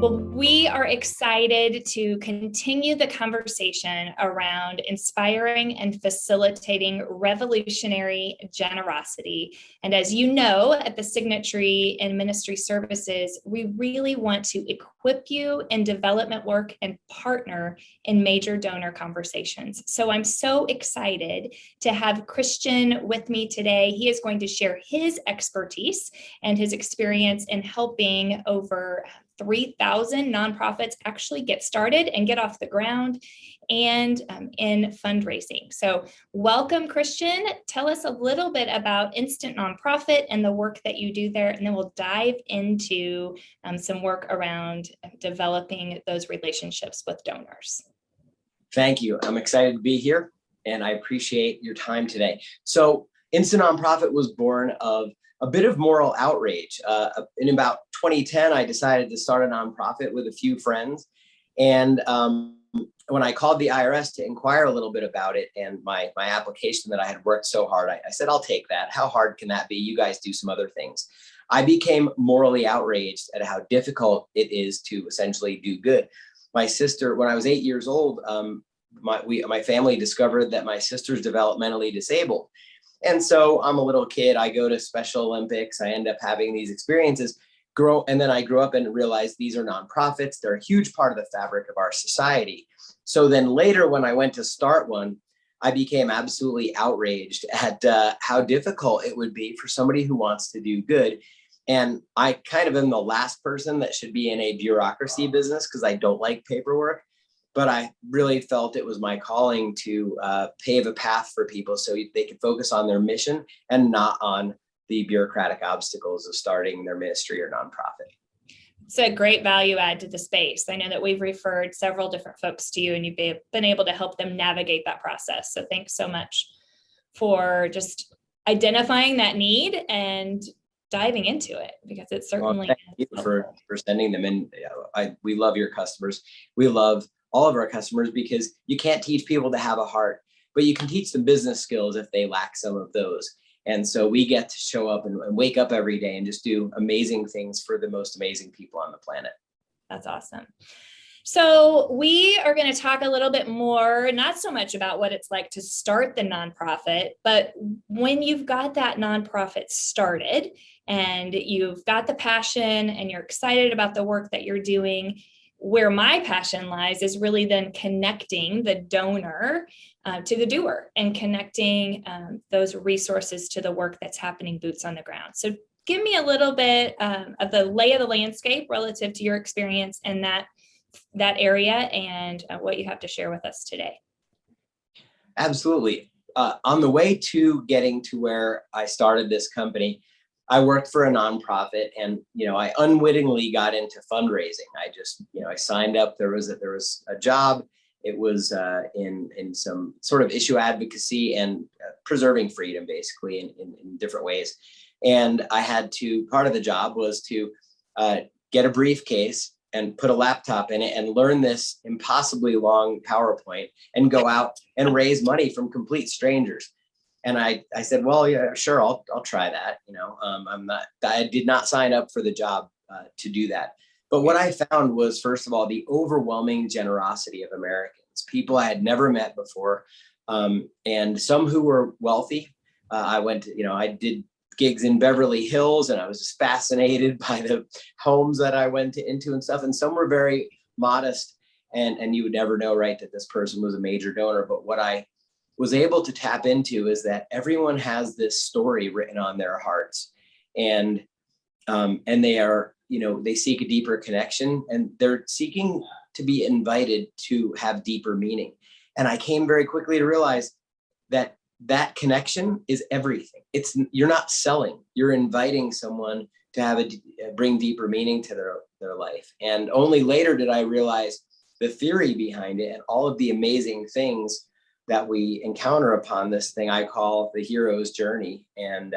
Well, we are excited to continue the conversation around inspiring and facilitating revolutionary generosity. And as you know, at the Signatory and Ministry Services, we really want to equip you in development work and partner in major donor conversations. So I'm so excited to have Christian with me today. He is going to share his expertise and his experience in helping over 3,000 nonprofits actually get started and get off the ground and in fundraising. So welcome, Christian. Tell us a little bit about Instant Nonprofit and the work that you do there, and then we'll dive into some work around developing those relationships with donors. Thank you. I'm excited to be here, and I appreciate your time today. So Instant Nonprofit was born of a bit of moral outrage. In about 2010, I decided to start a nonprofit with a few friends. And when I called the IRS to inquire a little bit about it and my application that I had worked so hard, I said, I'll take that. How hard can that be? You guys do some other things. I became morally outraged at how difficult it is to essentially do good. My sister, when I was 8 years old, my family discovered that my sister's developmentally disabled. And so I'm a little kid. I go to Special Olympics. I end up having these experiences. And then I grew up and realized these are nonprofits. They're a huge part of the fabric of our society. So then later, when I went to start one, I became absolutely outraged at how difficult it would be for somebody who wants to do good. And I kind of am the last person that should be in a bureaucracy business because I don't like paperwork. But I really felt it was my calling to pave a path for people so they could focus on their mission and not on the bureaucratic obstacles of starting their ministry or nonprofit. It's a great value add to the space. I know that we've referred several different folks to you, and you've been able to help them navigate that process. So thanks so much for just identifying that need and diving into it, because it's certainly. Well, thank you for sending them in. We love your customers. We love all of our customers because you can't teach people to have a heart, but you can teach them business skills if they lack some of those. And so we get to show up and wake up every day and just do amazing things for the most amazing people on the planet. That's awesome. So we are going to talk a little bit more, not so much about what it's like to start the nonprofit, but when you've got that nonprofit started and you've got the passion and you're excited about the work that you're doing, where my passion lies is really then connecting the donor to the doer and connecting those resources to the work that's happening boots on the ground. So give me a little bit of the lay of the landscape relative to your experience in that area and what you have to share with us today. Absolutely. On the way to getting to where I started this company, I worked for a nonprofit, and I unwittingly got into fundraising. I just I signed up. There was a job. It was in some sort of issue advocacy and preserving freedom, basically in different ways. And I had to. Part of the job was to get a briefcase and put a laptop in it and learn this impossibly long PowerPoint and go out and raise money from complete strangers. And I said, well, yeah, sure, I'll try that. I did not sign up for the job to do that. But what I found was, first of all, the overwhelming generosity of Americans, people I had never met before, and some who were wealthy. I did gigs in Beverly Hills, and I was just fascinated by the homes that I went into and stuff. And some were very modest, and you would never know, right, that this person was a major donor. But what I was able to tap into is that everyone has this story written on their hearts, and they are, they seek a deeper connection, and they're seeking to be invited to have deeper meaning. And I came very quickly to realize that connection is everything. You're not selling, you're inviting someone to bring deeper meaning to their life. And only later did I realize the theory behind it and all of the amazing things that we encounter upon this thing I call the hero's journey. And,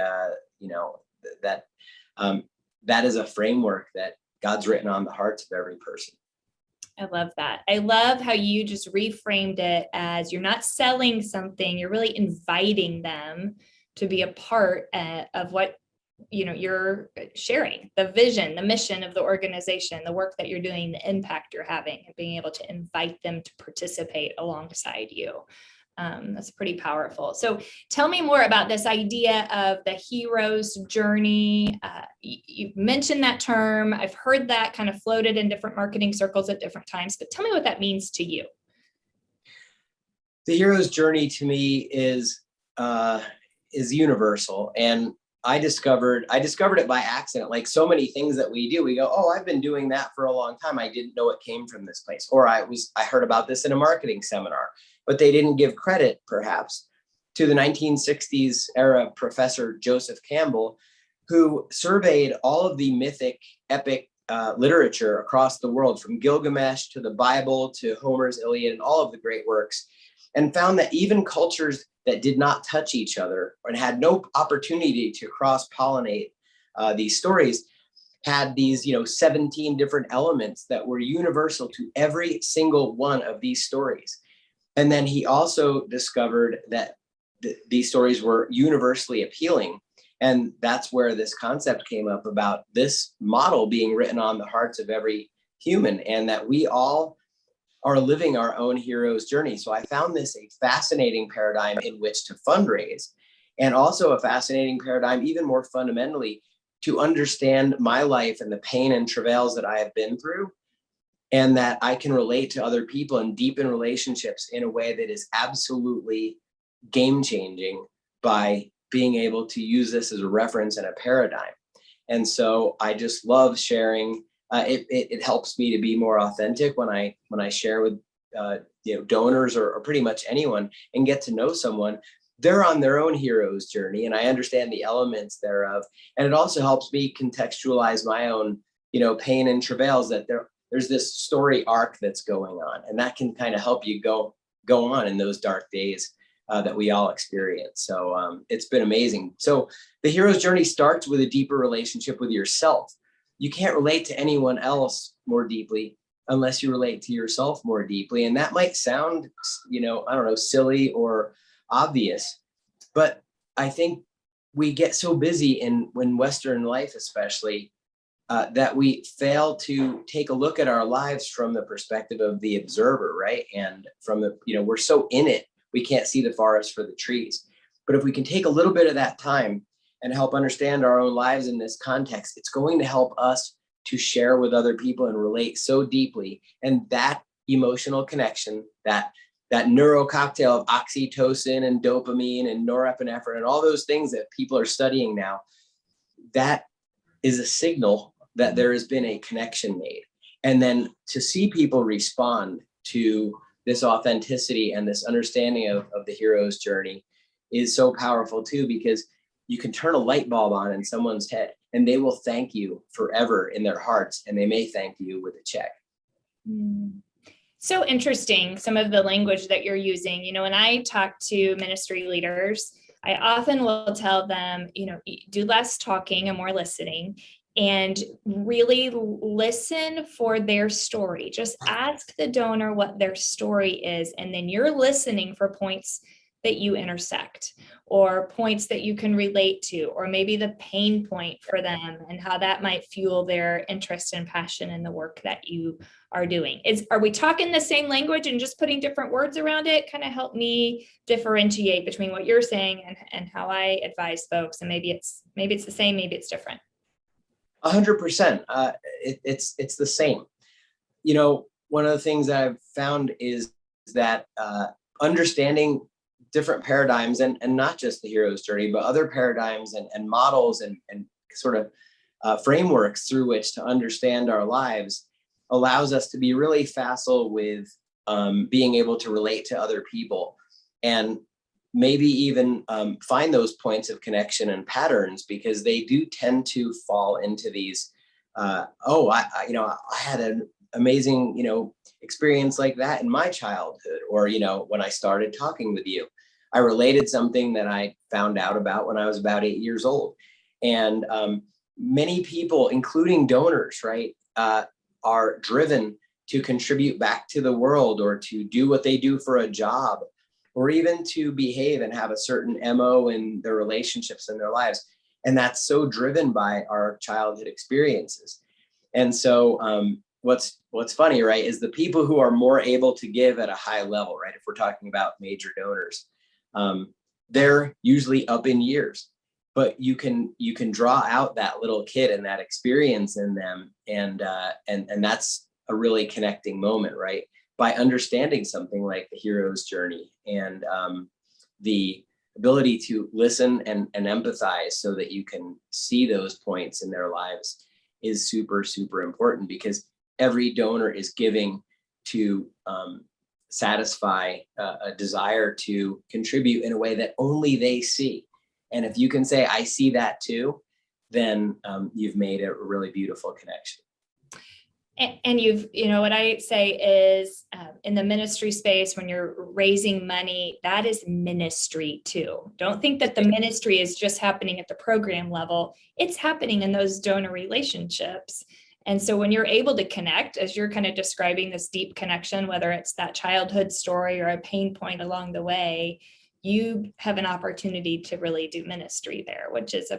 that is a framework that God's written on the hearts of every person. I love that. I love how you just reframed it as you're not selling something, you're really inviting them to be a part of what you're sharing the vision, the mission of the organization, the work that you're doing, the impact you're having, and being able to invite them to participate alongside you. That's pretty powerful. So tell me more about this idea of the hero's journey. You mentioned that term. I've heard that kind of floated in different marketing circles at different times, but tell me what that means to you. The hero's journey to me is universal. And I discovered it by accident. Like so many things that we do, we go, oh, I've been doing that for a long time. I didn't know it came from this place. Or I heard about this in a marketing seminar, but they didn't give credit perhaps to the 1960s era professor Joseph Campbell, who surveyed all of the mythic, epic literature across the world, from Gilgamesh to the Bible to Homer's Iliad and all of the great works, and found that even cultures that did not touch each other and had no opportunity to cross-pollinate these stories had these 17 different elements that were universal to every single one of these stories. And then he also discovered that these stories were universally appealing. And that's where this concept came up about this model being written on the hearts of every human, and that we all are living our own hero's journey. So I found this a fascinating paradigm in which to fundraise, and also a fascinating paradigm, even more fundamentally, to understand my life and the pain and travails that I have been through, and that I can relate to other people and deepen relationships in a way that is absolutely game-changing by being able to use this as a reference and a paradigm. And so I just love sharing. It helps me to be more authentic when I share with donors or pretty much anyone and get to know someone. They're on their own hero's journey, and I understand the elements thereof. And it also helps me contextualize my own pain and travails, that there's this story arc that's going on, and that can kind of help you go on in those dark days that we all experience. So it's been amazing. So the hero's journey starts with a deeper relationship with yourself. You can't relate to anyone else more deeply unless you relate to yourself more deeply. And that might sound, I don't know, silly or obvious, but I think we get so busy when Western life, especially, that we fail to take a look at our lives from the perspective of the observer, right? And from we're so in it, we can't see the forest for the trees. But if we can take a little bit of that time and help understand our own lives in this context, it's going to help us to share with other people and relate so deeply. And that emotional connection, that neuro cocktail of oxytocin and dopamine and norepinephrine and all those things that people are studying now, that is a signal that there has been a connection made. And then to see people respond to this authenticity and this understanding of the hero's journey is so powerful too, because you can turn a light bulb on in someone's head and they will thank you forever in their hearts, and they may thank you with a check. So interesting, some of the language that you're using. When I talk to ministry leaders, I often will tell them, do less talking and more listening, and really listen for their story. Just ask the donor what their story is, and then you're listening for points that you intersect, or points that you can relate to, or maybe the pain point for them and how that might fuel their interest and passion in the work that you are doing. Are we talking the same language and just putting different words around it? Kind of help me differentiate between what you're saying and how I advise folks. And maybe it's the same, maybe it's different. 100%. It's the same. One of the things that I've found is that understanding different paradigms, and not just the hero's journey, but other paradigms and models and sort of frameworks through which to understand our lives, allows us to be really facile with being able to relate to other people, and maybe even find those points of connection and patterns, because they do tend to fall into these, I had an amazing, experience like that in my childhood, or, when I started talking with you, I related something that I found out about when I was about 8 years old. And many people, including donors, right, are driven to contribute back to the world, or to do what they do for a job, or even to behave and have a certain MO in their relationships in their lives. And that's so driven by our childhood experiences. And so what's funny, right, is the people who are more able to give at a high level, right, if we're talking about major donors, they're usually up in years, but you can draw out that little kid and that experience in them, and that's a really connecting moment, right? By understanding something like the hero's journey and the ability to listen and empathize so that you can see those points in their lives is super, super important, because every donor is giving to satisfy a desire to contribute in a way that only they see. And if you can say, I see that too, then you've made a really beautiful connection. And what I say is in the ministry space, when you're raising money, that is ministry too. Don't think that the ministry is just happening at the program level. It's happening in those donor relationships. And so when you're able to connect, as you're kind of describing this deep connection, whether it's that childhood story or a pain point along the way, you have an opportunity to really do ministry there, which is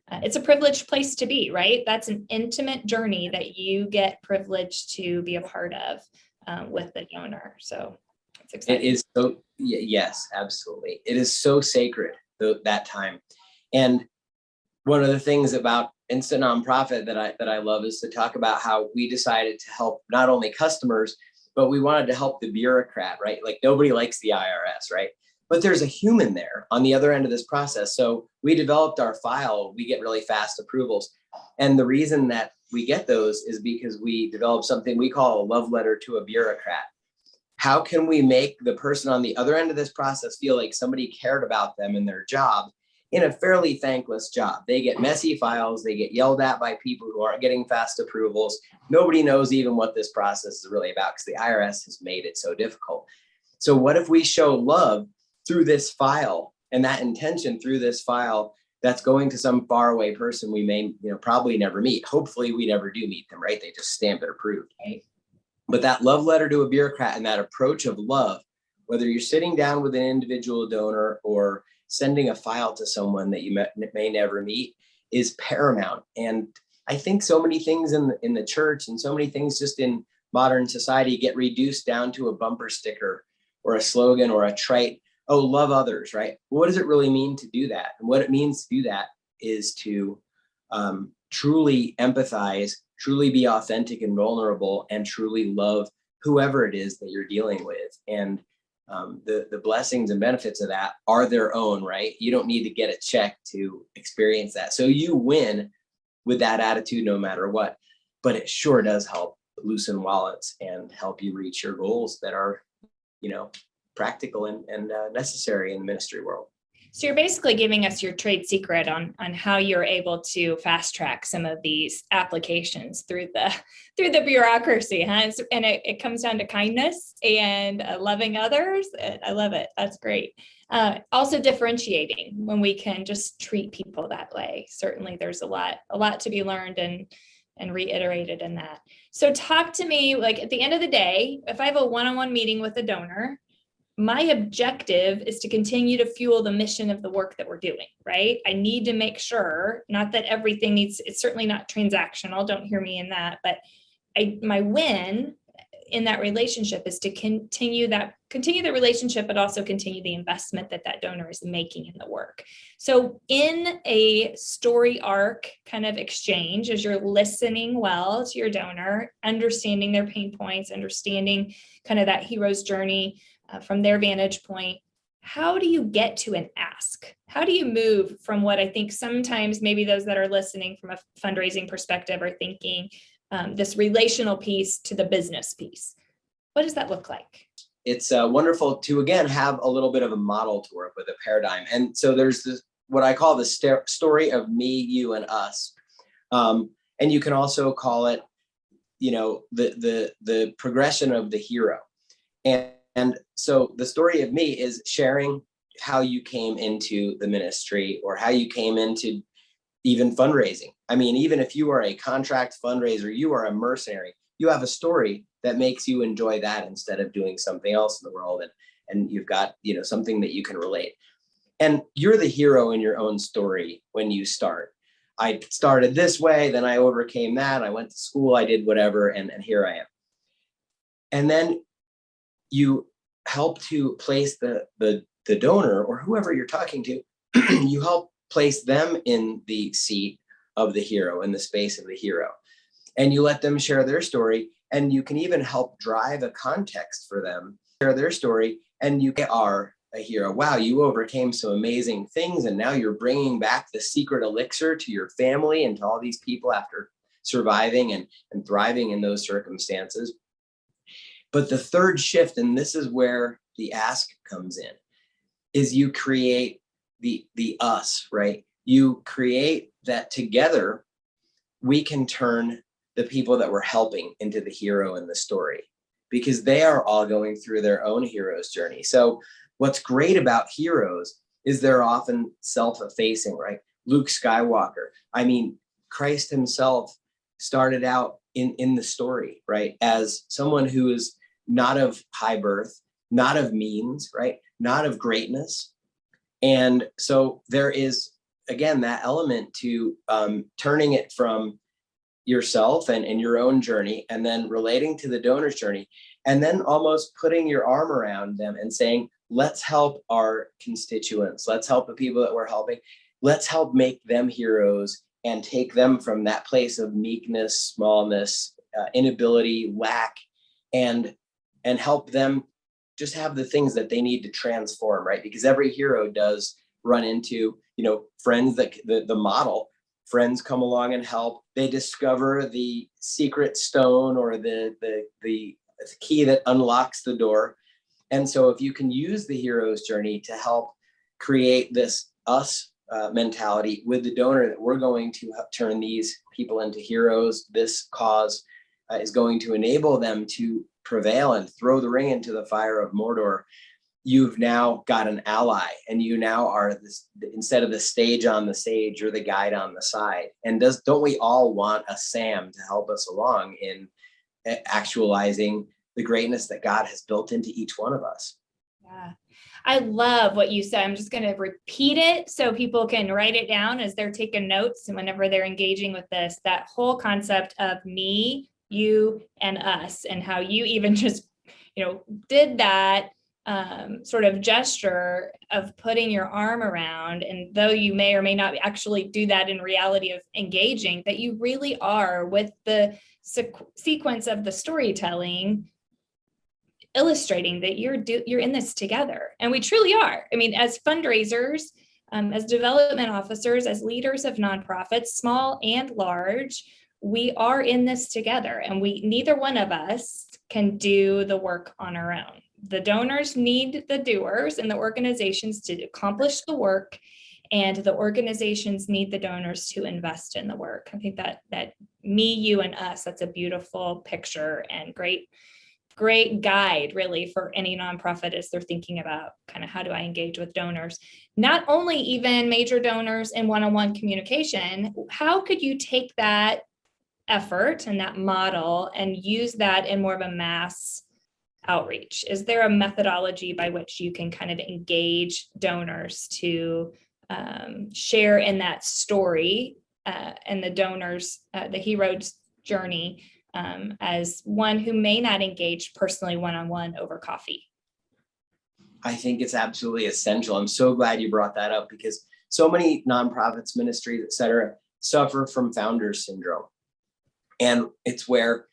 it's a privileged place to be, right? That's an intimate journey that you get privileged to be a part of with the donor. So it's exciting. It is so, yes, absolutely. It is so sacred, that time. And one of the things about Instant Nonprofit that I love is to talk about how we decided to help not only customers, but we wanted to help the bureaucrat, right? Like nobody likes the IRS, right? But there's a human there on the other end of this process. So we developed our file. We get really fast approvals. And the reason that we get those is because we developed something we call a love letter to a bureaucrat. How can we make the person on the other end of this process feel like somebody cared about them and their job in a fairly thankless job? They get messy files. They get yelled at by people who aren't getting fast approvals. Nobody knows even what this process is really about because the IRS has made it so difficult. So what if we show love through this file, and that intention through this file that's going to some faraway person we may probably never meet? Hopefully we never do meet them, right? They just stamp it approved. Right? But that love letter to a bureaucrat and that approach of love, whether you're sitting down with an individual donor or sending a file to someone that you may never meet, is paramount. And I think so many things in the church and so many things just in modern society get reduced down to a bumper sticker or a slogan or a trite, oh, love others, right? What does it really mean to do that? And what it means to do that is to truly empathize, truly be authentic and vulnerable, and truly love whoever it is that you're dealing with. And the blessings and benefits of that are their own, right? You don't need to get a check to experience that. So you win with that attitude no matter what. But it sure does help loosen wallets and help you reach your goals that are, practical and necessary in the ministry world. So you're basically giving us your trade secret on how you're able to fast track some of these applications through the bureaucracy, huh? And it comes down to kindness and loving others. I love it. That's great. Also differentiating when we can just treat people that way. Certainly there's a lot to be learned and reiterated in that. So talk to me, like at the end of the day, if I have a one-on-one meeting with a donor, my objective is to continue to fuel the mission of the work that we're doing, right? I need to make sure, not that everything it's certainly not transactional, don't hear me in that, but my win in that relationship is to continue the relationship, but also continue the investment that donor is making in the work. So in a story arc kind of exchange, as you're listening well to your donor, understanding their pain points, understanding kind of that hero's journey, from their vantage point, how do you get to an ask? How do you move from what I think sometimes maybe those that are listening from a fundraising perspective are thinking this relational piece to the business piece? What does that look like? It's wonderful to, again, have a little bit of a model to work with, a paradigm. And so there's this, what I call the story of me, you, and us. And you can also call it, the progression of the hero. And so the story of me is sharing how you came into the ministry or how you came into even fundraising. I mean, even if you are a contract fundraiser, you are a mercenary, you have a story that makes you enjoy that instead of doing something else in the world. And you've got, something that you can relate. And you're the hero in your own story when you start. I started this way, then I overcame that. I went to school, I did whatever, and here I am. And then you help to place the donor or whoever you're talking to, you help place them in the seat of the hero, in the space of the hero. And you let them share their story, and you can even help drive a context for them, share their story, and you are a hero. Wow, you overcame some amazing things, and now you're bringing back the secret elixir to your family and to all these people after surviving and thriving in those circumstances. But the third shift, and this is where the ask comes in, is you create the us, right? You create that together we can turn the people that we're helping into the hero in the story, because they are all going through their own hero's journey. So what's great about heroes is they're often self-effacing, right? Luke Skywalker, I mean, Christ himself started out in the story, right? As someone who is not of high birth, not of means, right? Not of greatness. And so there is, again, that element to turning it from yourself and your own journey, and then relating to the donor's journey, and then almost putting your arm around them and saying, let's help our constituents. Let's help the people that we're helping. Let's help make them heroes and take them from that place of meekness, smallness, inability, lack, and help them just have the things that they need to transform, right? Because every hero does run into, friends that the model friends come along and help. They discover the secret stone or the key that unlocks the door. And so if you can use the hero's journey to help create this us mentality with the donor, that we're going to turn these people into heroes, this cause is going to enable them to prevail and throw the ring into the fire of Mordor, you've now got an ally, and you now are this, instead of the stage on the sage, you're the guide on the side. And don't we all want a Sam to help us along in actualizing the greatness that God has built into each one of us? Yeah. I love what you said. I'm just going to repeat it so people can write it down as they're taking notes and whenever they're engaging with this, that whole concept of me, you, and us, and how you even just, did that sort of gesture of putting your arm around. And though you may or may not actually do that in reality of engaging, that you really are, with the sequence of the storytelling, illustrating that you're in this together. And we truly are. I mean, as fundraisers, as development officers, as leaders of nonprofits, small and large, we are in this together, and neither one of us can do the work on our own. The donors need the doers and the organizations to accomplish the work, and the organizations need the donors to invest in the work. I think that me, you, and us, that's a beautiful picture and great guide really for any nonprofit as they're thinking about kind of how do I engage with donors, not only even major donors in one-on-one communication. How could you take that effort and that model and use that in more of a mass outreach? Is there a methodology by which you can kind of engage donors to share in that story and the donors, the hero's journey, as one who may not engage personally one-on-one over coffee? I think it's absolutely essential. I'm so glad you brought that up, because so many nonprofits, ministries, et cetera, suffer from founder syndrome. And it's where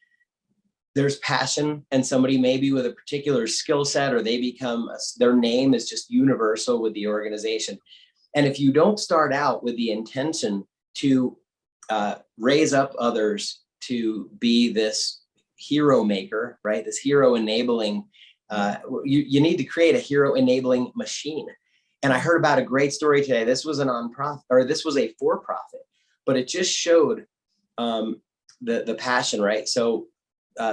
there's passion, and somebody maybe with a particular skill set, or they become, their name is just universal with the organization. And if you don't start out with the intention to raise up others to be this hero maker, right? This hero enabling, you need to create a hero enabling machine. And I heard about a great story today. This was a nonprofit, or this was a for-profit, but it just showed the passion, right? So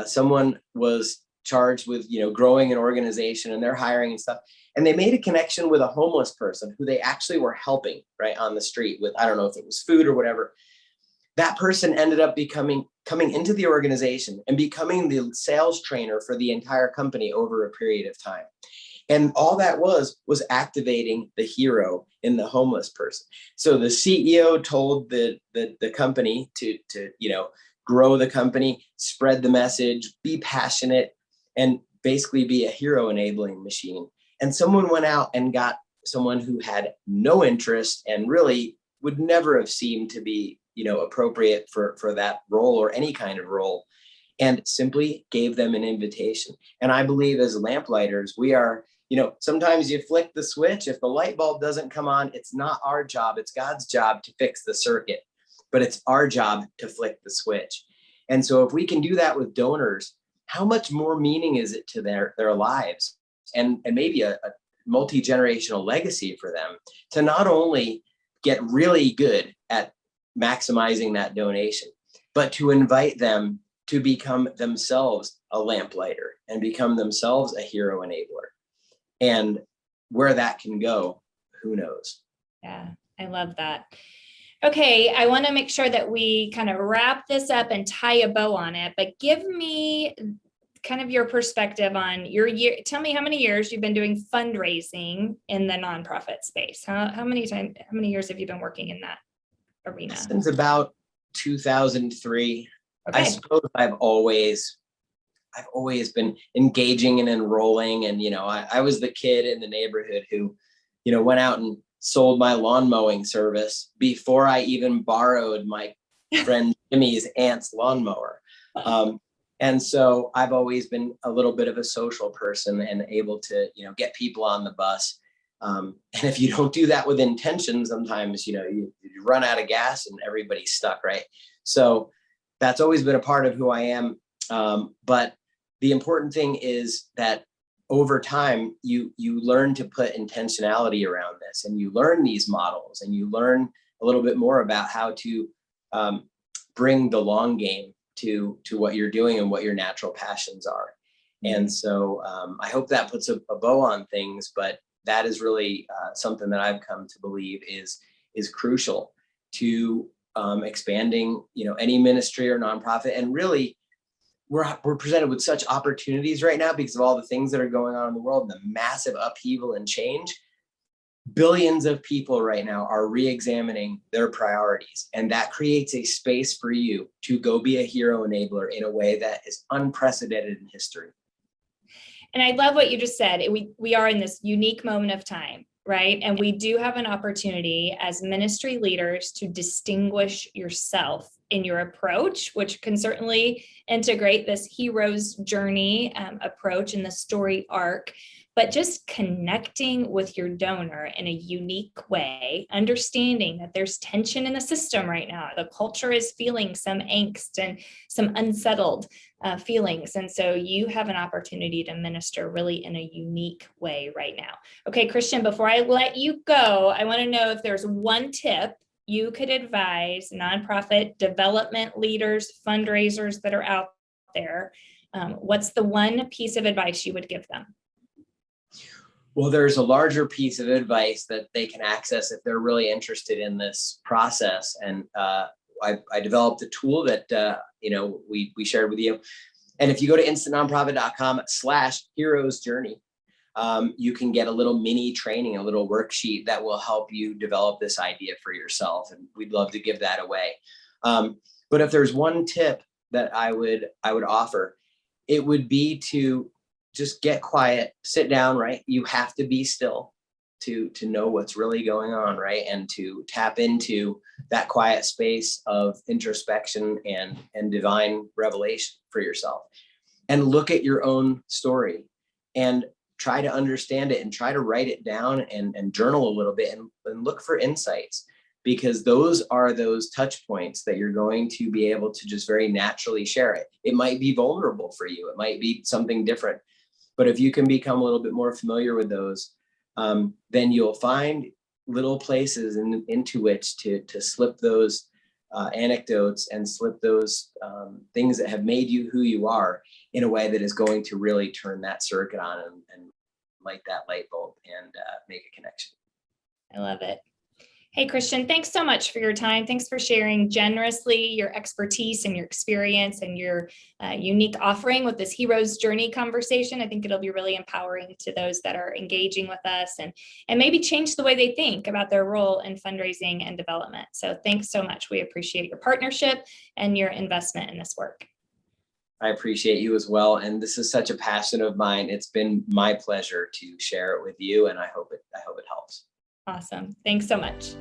someone was charged with, growing an organization, and they're hiring and stuff. And they made a connection with a homeless person who they actually were helping, right, on the street with, I don't know if it was food or whatever. That person ended up coming into the organization and becoming the sales trainer for the entire company over a period of time. And all that was activating the hero in the homeless person. So the CEO told the company to grow the company, spread the message, be passionate, and basically be a hero enabling machine. And someone went out and got someone who had no interest and really would never have seemed to be, appropriate for that role or any kind of role, and simply gave them an invitation. And I believe as lamplighters, we are, sometimes you flick the switch. If the light bulb doesn't come on, it's not our job. It's God's job to fix the circuit, but it's our job to flick the switch. And so if we can do that with donors, how much more meaning is it to their lives, and maybe a multi-generational legacy for them to not only get really good at maximizing that donation, but to invite them to become themselves a lamplighter and become themselves a hero enabler. And where that can go, who knows? Yeah, I love that. Okay, I want to make sure that we kind of wrap this up and tie a bow on it, but give me kind of your perspective on your year. Tell me how many years you've been doing fundraising in the nonprofit space. How many years have you been working in that arena? Since about 2003. Okay. I suppose I've always been engaging and enrolling. And, I was the kid in the neighborhood who, went out and sold my lawn mowing service before I even borrowed my friend Jimmy's aunt's lawnmower. And so I've always been a little bit of a social person and able to, get people on the bus. And if you don't do that with intention, sometimes, you run out of gas and everybody's stuck, right? So that's always been a part of who I am. But the important thing is that over time, you learn to put intentionality around this, and you learn these models, and you learn a little bit more about how to bring the long game to what you're doing and what your natural passions are. And so I hope that puts a bow on things, but that is really something that I've come to believe is crucial to expanding, any ministry or nonprofit. And really, we're presented with such opportunities right now because of all the things that are going on in the world, the massive upheaval and change. Billions of people right now are re-examining their priorities, and that creates a space for you to go be a hero enabler in a way that is unprecedented in history. And I love what you just said. We are in this unique moment of time, right? And we do have an opportunity as ministry leaders to distinguish yourself in your approach, which can certainly integrate this hero's journey approach in the story arc. But just connecting with your donor in a unique way, understanding that there's tension in the system right now. The culture is feeling some angst and some unsettled feelings. And so you have an opportunity to minister really in a unique way right now. Okay, Christian, before I let you go, I want to know if there's one tip you could advise nonprofit development leaders, fundraisers that are out there. What's the one piece of advice you would give them? Well, there's a larger piece of advice that they can access if they're really interested in this process. And I developed a tool that, we shared with you. And if you go to instantnonprofit.com/heroes journey, you can get a little mini training, a little worksheet that will help you develop this idea for yourself. And we'd love to give that away. But if there's one tip that I would offer, it would be to just get quiet, sit down, right? You have to be still to know what's really going on, right? And to tap into that quiet space of introspection and divine revelation for yourself. And look at your own story and try to understand it and try to write it down and journal a little bit and look for insights, because those are those touch points that you're going to be able to just very naturally share it. It might be vulnerable for you. It might be something different. But if you can become a little bit more familiar with those, then you'll find little places into which to slip those anecdotes and slip those things that have made you who you are in a way that is going to really turn that circuit on and light that light bulb and make a connection. I love it. Hey, Christian, thanks so much for your time. Thanks for sharing generously your expertise and your experience and your unique offering with this Hero's Journey conversation. I think it'll be really empowering to those that are engaging with us and maybe change the way they think about their role in fundraising and development. So thanks so much. We appreciate your partnership and your investment in this work. I appreciate you as well. And this is such a passion of mine. It's been my pleasure to share it with you, and I hope it helps. Awesome. Thanks so much.